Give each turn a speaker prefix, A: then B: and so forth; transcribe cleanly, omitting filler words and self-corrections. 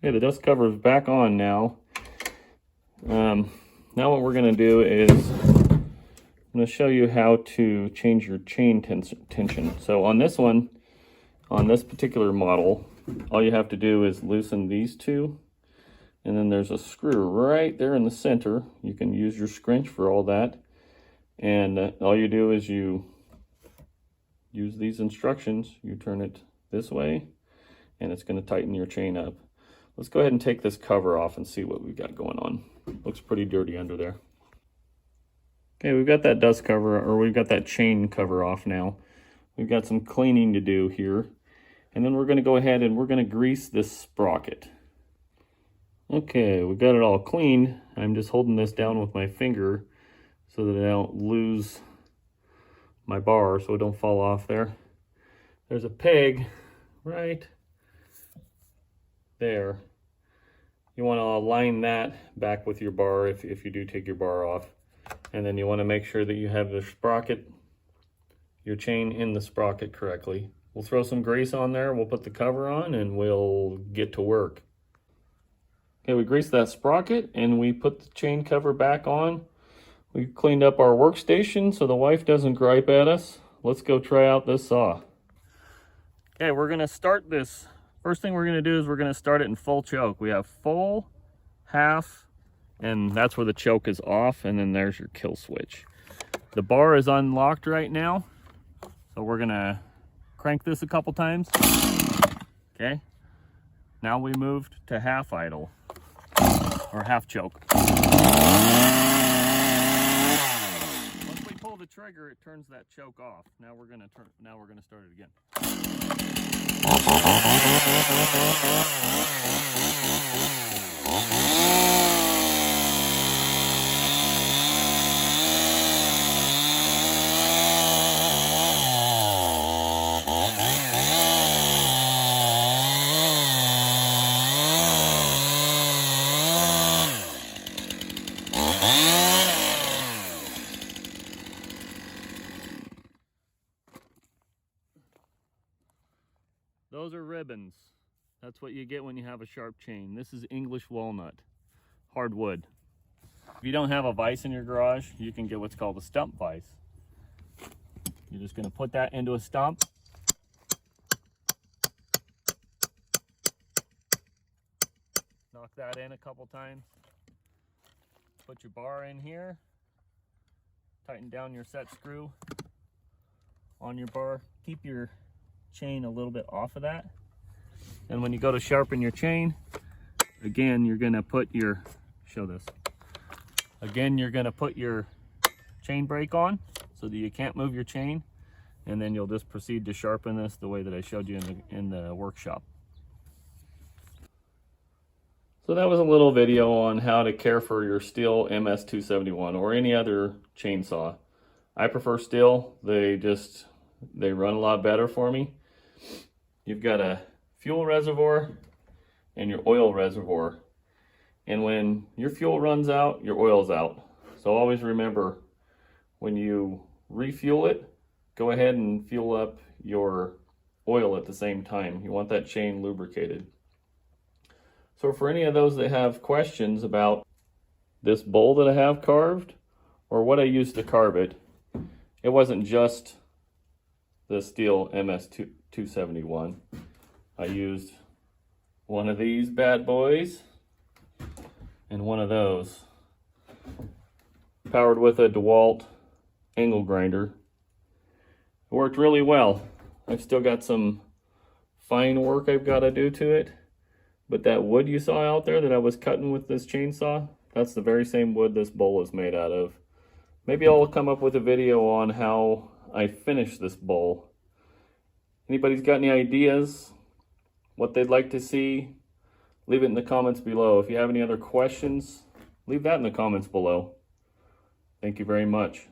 A: Okay, the dust cover is back on now. Now what we're going to do is I'm going to show you how to change your chain tension. So on this one, on this particular model, all you have to do is loosen these two, and then there's a screw right there in the center. You can use your scrunch for all that, and all you do is you use these instructions. You turn it this way, and it's going to tighten your chain up. Let's go ahead and take this cover off and see what we've got going on. Looks pretty dirty under there. Okay, we've got that dust cover, or we've got that chain cover off now. We've got some cleaning to do here. And then we're going to go ahead and we're going to grease this sprocket. Okay, we've got it all cleaned. I'm just holding this down with my finger so that I don't lose my bar, so it don't fall off there. There's a peg right there. You want to align that back with your bar if you do take your bar off. And then you want to make sure that you have the sprocket, your chain in the sprocket correctly. We'll throw some grease on there, we'll put the cover on, and we'll get to work. Okay, we greased that sprocket and we put the chain cover back on. We cleaned up our workstation so the wife doesn't gripe at us. Let's go try out this saw. Okay, we're gonna start this. First thing we're gonna do is we're gonna start it in full choke. We have full, half, and that's where the choke is off, and then there's your kill switch. The bar is unlocked right now, so we're gonna crank this a couple times. Okay, now we moved to half idle, or half choke. Once we pull the trigger, it turns that choke off. Now we're gonna start it again. Those are ribbons. That's what you get when you have a sharp chain. This is English walnut, hardwood. If you don't have a vise in your garage, you can get what's called a stump vise. You're just going to put that into a stump. Knock that in a couple times. Put your bar in here. Tighten down your set screw on your bar. Keep your chain a little bit off of that. And when you go to sharpen your chain, again, you're going to put your, again, you're going to put your chain brake on so that you can't move your chain, and then you'll just proceed to sharpen this the way that I showed you in the workshop. So that was a little video on how to care for your Stihl MS271 or any other chainsaw. I prefer Stihl. They run a lot better for me. You've got a fuel reservoir and your oil reservoir. And when your fuel runs out, your oil's out. So always remember, when you refuel it, go ahead and fuel up your oil at the same time. You want that chain lubricated. So for any of those that have questions about this bowl that I have carved or what I used to carve it, it wasn't just the Stihl MS271. I used one of these bad boys and one of those, powered with a DeWalt angle grinder. It worked really well. I've still got some fine work I've got to do to it, but that wood you saw out there that I was cutting with this chainsaw, that's the very same wood this bowl is made out of. Maybe I'll come up with a video on how I finish this bowl. Anybody's got any ideas, what they'd like to see, leave it in the comments below. If you have any other questions, leave that in the comments below. Thank you very much.